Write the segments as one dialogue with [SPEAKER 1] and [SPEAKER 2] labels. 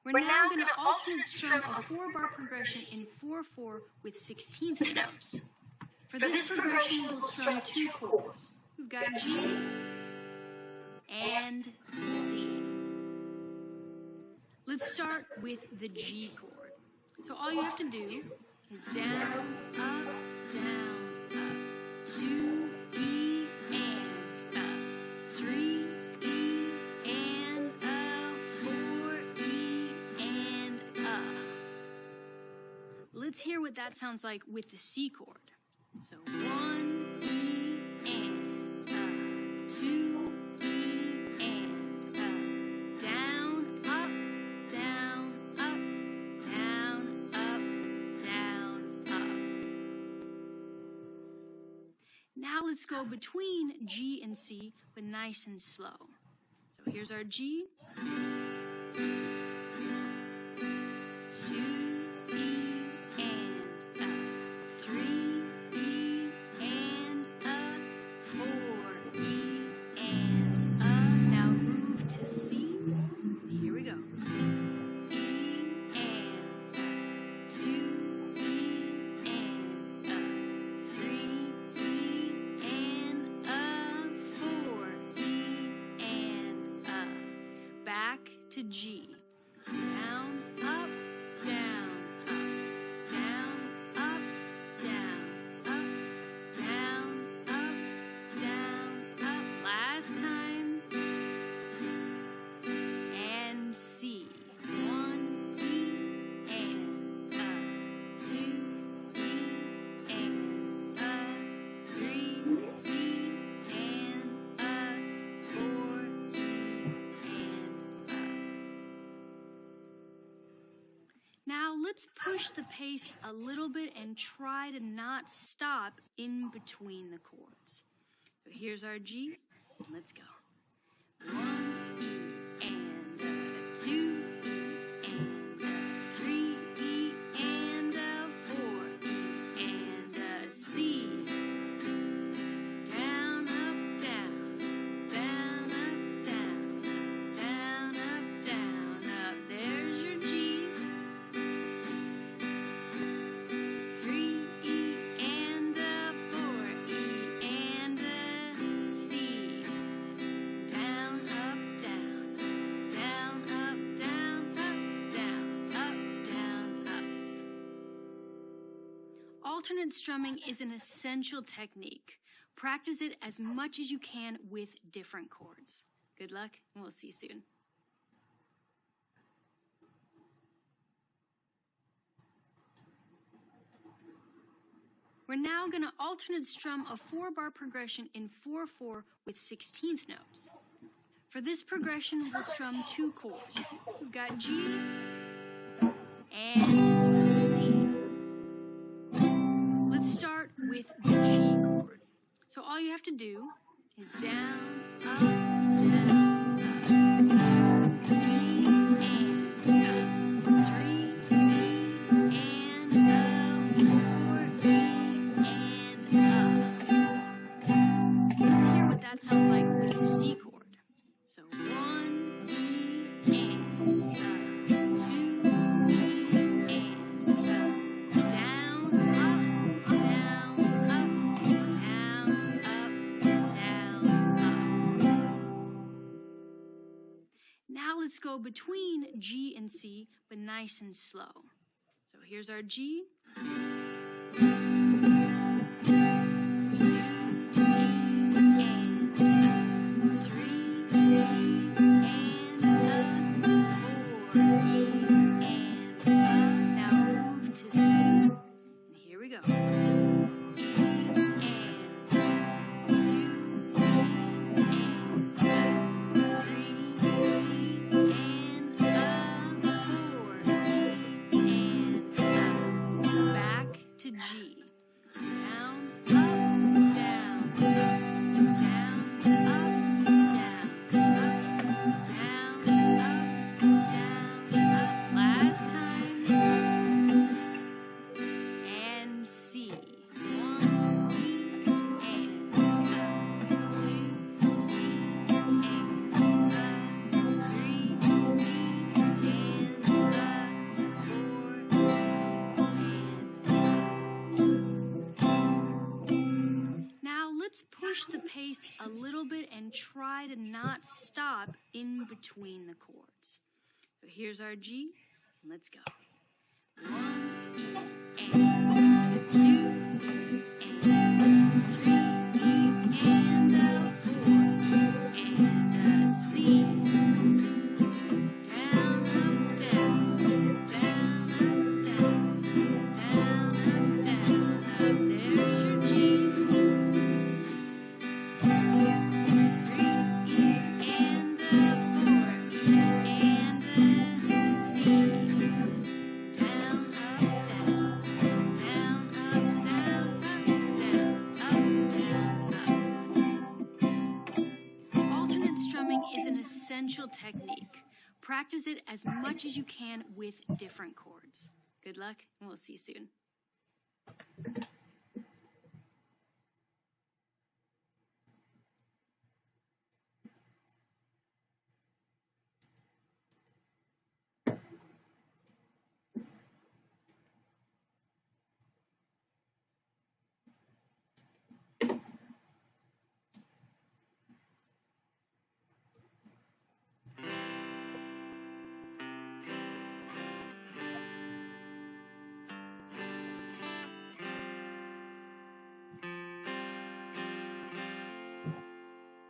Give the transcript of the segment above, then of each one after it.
[SPEAKER 1] We're now going to alternate strum a 4-bar progression in 4/4 with 16th notes. For this progression, we'll strum 2 chords. We've got G and C. Let's start with the G chord. So all you have to do is down, up, 2, E, and up, 3, E, and up, 4, E, and up. Let's hear what that sounds like with the C chord. So 1, E, and up, 2, E, and up, down, up, down, up, down, up, down, up. Now let's go between G and C, but nice and slow. So here's our G, 2, E, and up, 3, to G, down, up, down, up, down, up, down, up, down, up, down, up. Last time. And C. 1, E, and up, 2, E, and up, 3, E, and up, 4, Now let's push the pace a little bit and try to not stop in between the chords. So here's our G. Let's go. 1, E, and 2, E, and 3, E, and 4, E, and C. Down, up, down, down, up, down, down, up, down, up. There's your G. Alternate strumming is an essential technique. Practice it as much as you can with different chords. Good luck, and we'll see you soon. We're now going to alternate strum a 4-bar progression in 4/4 with 16th notes. For this progression, we'll strum 2 chords. We've got G and C. Let's start with the G chord. So all you have to do is down, up, down, up, 2, E, and up, 3, E, and up, 4, E, and up. Let's hear what that sounds like with the C chord. So 1, E, and up, 2, Now let's go between G and C, but nice and slow. So here's our G. 2, E, and up, 3, E, and up, 4, E, and up. Now move to C. And here we go. G. push the pace a little bit and try to not stop in between the chords. So here's our G, and let's go. 1 E and 2 E and 3 E and 4 and C. Down, up, down, down, up, down, down, up, down, up. There's your G. 3 E and 4 E and C. Down, up, down, down, up, down, up, down, up, down, up. Alternate strumming is an essential technique. Practice it as much as you can with different chords. Good luck, and we'll see you soon.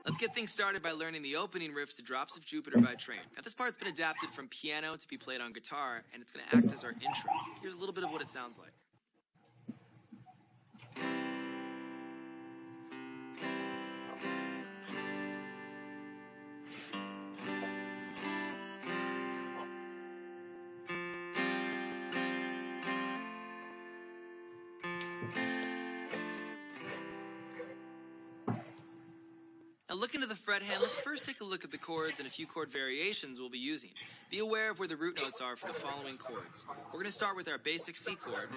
[SPEAKER 2] Let's get things started by learning the opening riffs to Drops of Jupiter by Train. Now this part's been adapted from piano to be played on guitar, and it's going to act as our intro. Here's a little bit of what it sounds like. Now look into the fret hand. Let's first take a look at the chords and a few chord variations we'll be using. Be aware of where the root notes are for the following chords. We're going to start with our basic C chord.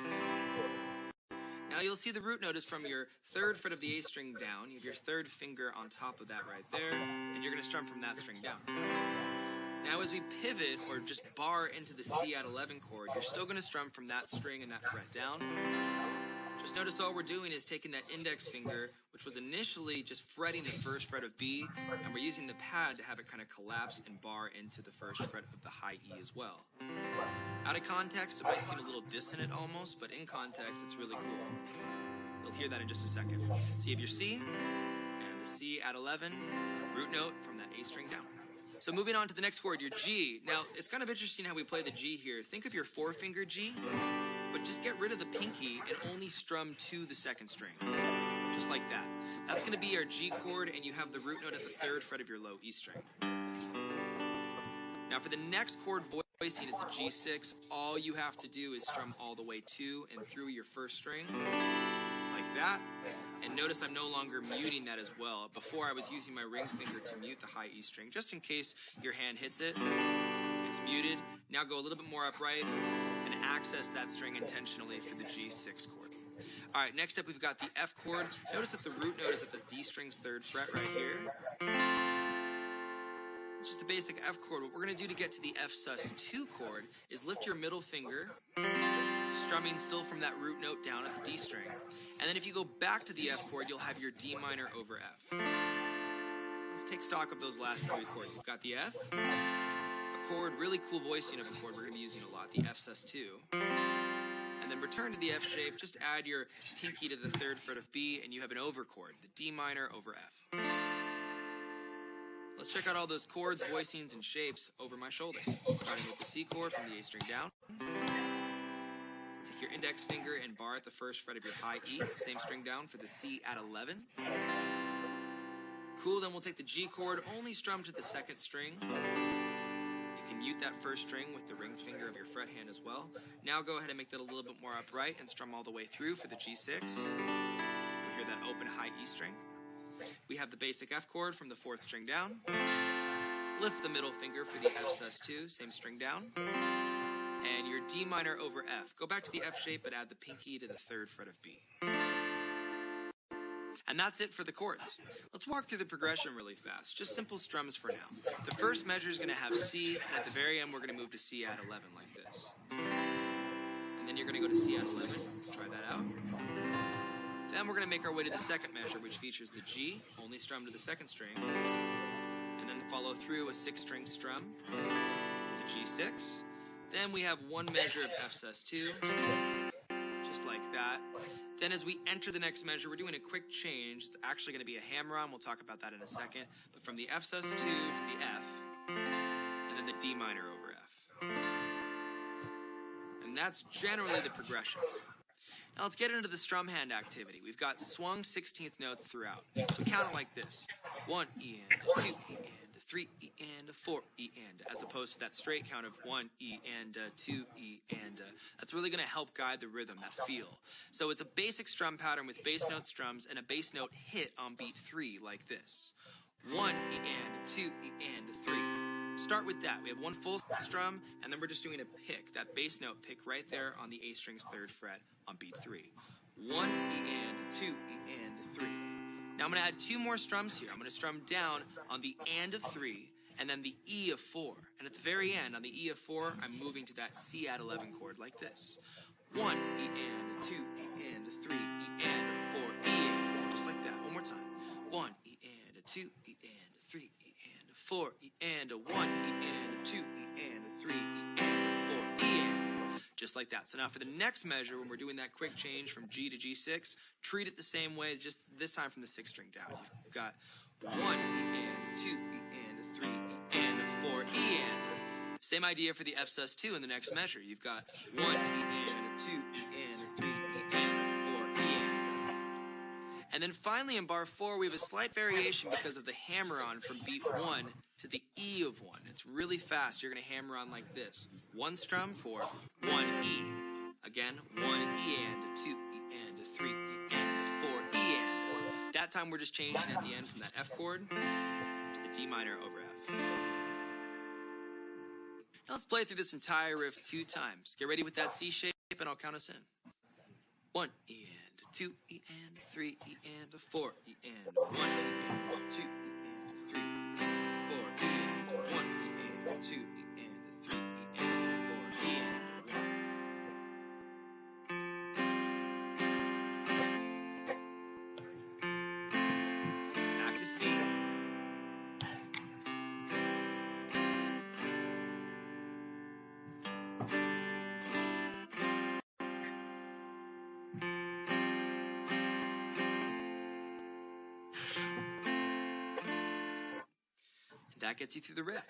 [SPEAKER 2] Now you'll see the root note is from your 3rd fret of the A string down. You have your 3rd finger on top of that right there, and you're going to strum from that string down. Now as we pivot or just bar into the C at 11 chord, you're still going to strum from that string and that fret down. Just notice all we're doing is taking that index finger, which was initially just fretting the 1st fret of B, and we're using the pad to have it kind of collapse and bar into the 1st fret of the high E as well. Out of context, it might seem a little dissonant almost, but in context, it's really cool. You'll hear that in just a second. So you have your C, and the C at 11, root note from that A string down. So moving on to the next chord, your G. Now, it's kind of interesting how we play the G here. Think of your 4-finger G, but just get rid of the pinky and only strum to the 2nd string. Just like that. That's going to be our G chord, and you have the root note at the 3rd fret of your low E string. Now for the next chord voicing, it's a G6. All you have to do is strum all the way to and through your 1st string, like that. And notice I'm no longer muting that as well. Before I was using my ring finger to mute the high E string, just in case your hand hits it. It's muted. Now go a little bit more upright and access that string intentionally for the G6 chord. All right, next up we've got the F chord. Notice that the root note is at the D string's 3rd fret right here. It's just a basic F chord. What we're going to do to get to the F sus2 chord is lift your middle finger, strumming still from that root note down at the D string. And then if you go back to the F chord, you'll have your D minor over F. Let's take stock of those last 3 chords. You've got the F, a chord, really cool voicing of a chord we're going to be using a lot, the F sus2. And then return to the F shape, just add your pinky to the 3rd fret of B, and you have an over chord, the D minor over F. Let's check out all those chords, voicings, and shapes over my shoulder. Starting with the C chord from the A string down. Take your index finger and bar at the 1st fret of your high E, same string down for the C at 11. Cool, then we'll take the G chord, only strum to the 2nd string. You can mute that 1st string with the ring finger of your fret hand as well. Now go ahead and make that a little bit more upright and strum all the way through for the G6. You'll hear that open high E string. We have the basic F chord from the 4th string down. Lift the middle finger for the F sus2, same string down. And your D minor over F. Go back to the F shape, but add the pinky to the 3rd fret of B. And that's it for the chords. Let's walk through the progression really fast. Just simple strums for now. The first measure is going to have C, and at the very end, we're going to move to C at 11 like this. And then you're going to go to C at 11. Try that out. Then we're going to make our way to the second measure, which features the G, only strummed to the second string, and then follow through a 6-string strum for the G6. Then we have one measure of F sus2, just like that. Then as we enter the next measure, we're doing a quick change. It's actually going to be a hammer-on. We'll talk about that in a second. But from the F sus2 to the F, and then the D minor over F. And that's generally the progression. Now let's get into the strum hand activity. We've got swung 16th notes throughout. So count it like this. 1 E and 2 E and 3 E and 4 E and, as opposed to that straight count of 1 E and 2 E and. That's really going to help guide the rhythm, that feel. So it's a basic strum pattern with bass note strums and a bass note hit on beat 3 like this. 1 E and 2 E and 3. Start with that. We have one full strum, and then we're just doing a pick, that bass note pick right there on the A string's 3rd fret on beat 3. 1 E and 2 E and 3. Now I'm going to add 2 more strums here. I'm going to strum down on the and of 3, and then the E of 4. And at the very end, on the E of 4, I'm moving to that C add 11 chord like this. 1 E and 2 E and 3 E and 4 E and. Just like that. One more time. 1 E and 2 E and 3 E and 4 E and 1 E and 2 E and 3 E and 4 E and. Just like that. So now for the next measure, when we're doing that quick change from G to G6, treat it the same way, just this time from the 6th string down. You've got 1 E and 2 E and 3 E and 4 E and. Same idea for the F sus2 in the next measure. You've got 1 E and 2 E and 3 E and 4 E and. And then finally in bar 4, we have a slight variation because of the hammer-on from beat 1 to the E of 1. It's really fast. You're going to hammer on like this. 1 strum for 1 E. Again, 1 E and 2 E and 3 E and 4 E and. That time we're just changing at the end from that F chord to the D minor over F. Now let's play through this entire riff 2 times. Get ready with that C shape and I'll count us in. 1 E and 2 E and 3 E and 4 E and 1 E and 2 E and 3 E and 4 E and 1 E and 2 E and 3 E and 4 E and 1. Back to C. That gets you through the riff.